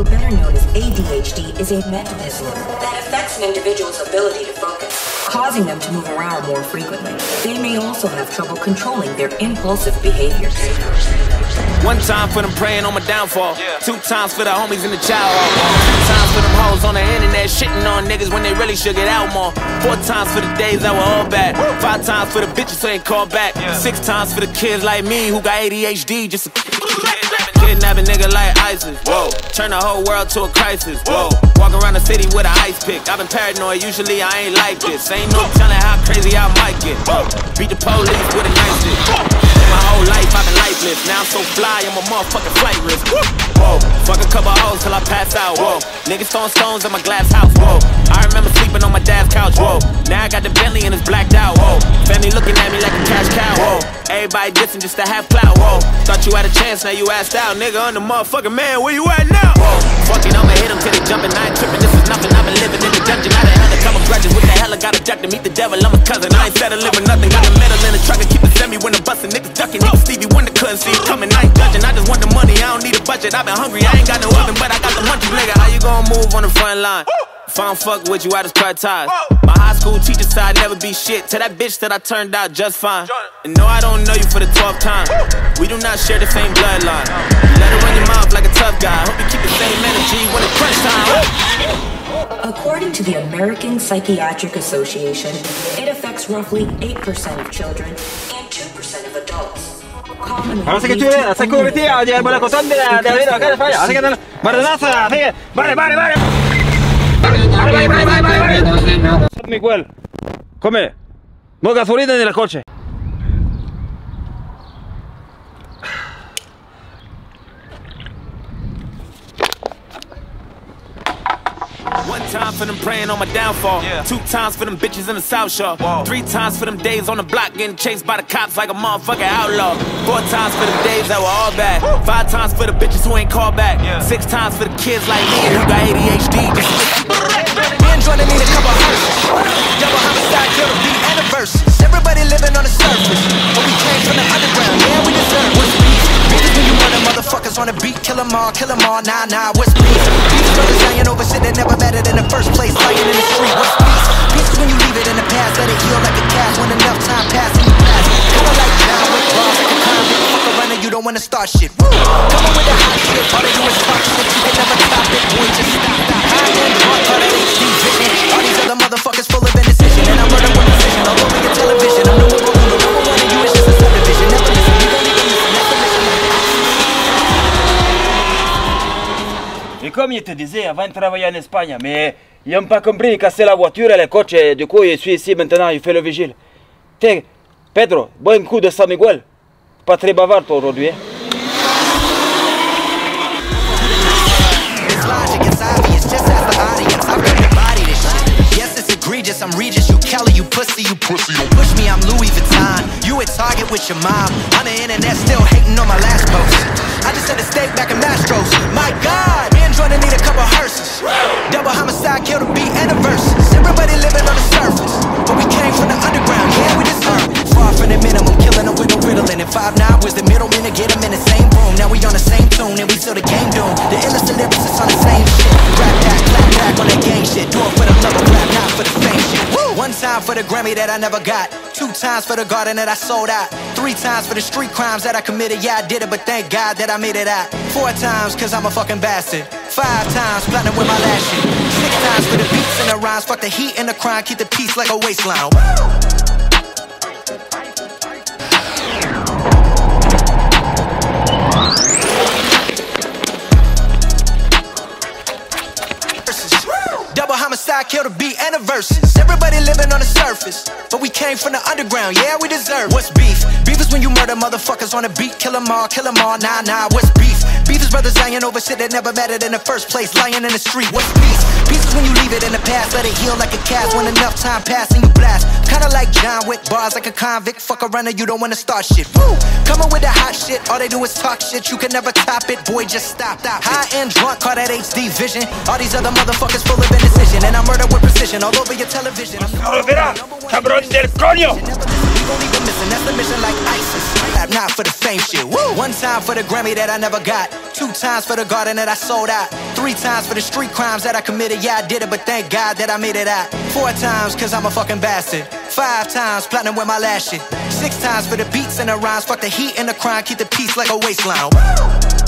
or better known as ADHD, is a mental disorder that affects an individual's ability to focus, causing them to move around more frequently. They may also have trouble controlling their impulsive behaviors. One time for them praying on my downfall. 2 times for the homies in the child hall. 2 times for them hoes on the internet shitting on niggas when they really should get out more. 4 times for the days that were all bad. 5 times for the bitches who ain't called back. 6 times for the kids like me who got ADHD just to kidnap a nigga like ISIS. Whoa, turn the whole world to a crisis. Whoa, walk around the city with an ice pick. I've been paranoid, usually I ain't like this. Ain't no telling how crazy I might get. Beat the police with a nice stick. My whole life I've been lifeless. Now I'm so fly, I'm a motherfucking flight risk. Whoa, fuck a couple hoes till I pass out. Whoa, niggas throwing stones at my glass house. Whoa, I remember sleeping on my dad's couch. Whoa, now I got the Bentley and it's blacked out. Whoa, family looking at me like a cash cow. Whoa, everybody dissing just to have clout. Whoa, thought you had a chance, now you asked out. Nigga, I'm the motherfucking man, where you at now? Whoa, fuck it, I'ma hit him till they jumping. I ain't tripping, this is nothing. I've been living in the dungeon. I done held a couple grudges. What the hell I got a jack to meet the devil? I'm a cousin. I ain't settling with nothing. Got a medal in the truck and keep it semi when I'm busting. Niggas ducking. Niggas Stevie Wonder couldn't see it coming. I ain't judging. I just want the money. I don't need a budget. I've been hungry. I ain't got no oven, but I got the munchies. Nigga, how you gonna move on the front line? If I don't fuck with you, I just cut ties. My high school teacher said I'd never be shit. To that bitch that I turned out just fine. And no, I don't know you for the 12th time. We do not share the same bloodline. You let her run your mouth like a tough guy. Hope you keep the same energy when it's crunch time. According to the American Psychiatric Association, it affects roughly 8% of children and 2% of adults. Ahora sé que estoy bien, sé que me metí a llevar la cosa de la vida acá de falla. Así que maranaza, así que vale. Miguel, come, no gasolina en el coche. One time for them praying on my downfall. 2 times for them bitches in the South Shore. 3 times for them days on the block getting chased by the cops like a motherfucking outlaw. 4 times for them days that were all bad. 5 times for the bitches who ain't called back. 6 times for the kids like me who got ADHD. Trying to need a couple hearses. Double homicide, kill the beat and the verses. Everybody living on the surface, but we came from the underground. Yeah, we deserve what's beef. Beef is when you murder motherfuckers on the beat. Kill them all, nah, what's beef? Beef is brothers lying over shit that never mattered in the first place. Lying in the street, what's beef? Beef is when you leave it in the past, let it heal like a cast. When enough time passes, you pass. Kinda like John with bars, like a convict. Fuck a runner, you don't wanna start shit. Woo! Come on with the hot shit, all they do is talk shit. You can never stop it, boy, just stop. I am drunk, all that HD vision. All these other motherfuckers full of indecision. And I'm running with precision all over your television. I'm number one of you, it's just a subdivision. Never listen, you don't even listen, never listen. Et comme il te disait avant de travailler en Espagne, mais ils n'ont pas compris casser la voiture et le coche, et du coup il suis ici maintenant, il fait le vigile. Tiens, Pedro, bon coup de San Miguel. Pas très bavard toi aujourd'hui. Hein? I'm Regis, you Kelly, you pussy. Don't push me, I'm Louis Vuitton. You at Target with your mom. On the internet, still hating on my last post. I just had a steak back in Mastro's. My God, Android need a couple hearses. Double homicide, kill the beat and the verses. Everybody living on the surface, but we came from the underground. Yeah, we deserve it. Far from the minimum, killing them with no riddling. And 5'9" was the middleman to get them in the same room. Now we on the same tune, and we still the game doomed. The illest of lyrics is on the same shit. Rap that, clap back on that gang shit. Do it for the love of rap, not for the fame shit. Woo! 1 time for the Grammy that I never got. 2 times for the garden that I sold out. 3 times for the street crimes that I committed. Yeah, I did it, but thank God that I made it out. 4 times, cause I'm a fucking bastard. 5 times, platinum with my last shit. 6 times for the beats and the rhymes. Fuck the heat and the crime, keep the peace like a waistline. Woo! Homicide, kill the beat and the verses. Everybody living on the surface, but we came from the underground. Yeah, we deserve. What's beef? Beef is when you murder motherfuckers on the beat. Kill them all, nah, what's beef? Beef is brothers lying over shit that never mattered in the first place. Lying in the street, what's peace? Peace is when you leave it in the past, let it heal like a cast. When enough time passes and you blast. Kinda like John with bars like a convict. Fuck a runner, you don't wanna start shit. Woo! Coming with the hot shit, all they do is talk shit. You can never top it, boy, just stop. High and drunk, call that HD vision. All these other motherfuckers full of indecision. And I murder with precision all over your television. ¡Cabrón del coño! gon' leave them missing, that's the mission like ISIS. Rap not for the fame shit, woo! 1 time for the Grammy that I never got, 2 times for the garden that I sold out, 3 times for the street crimes that I committed, yeah I did it, but thank God that I made it out. 4 times cause I'm a fucking bastard, 5 times platinum with my last shit, 6 times for the beats and the rhymes, fuck the heat and the crime, keep the peace like a waistline. Woo!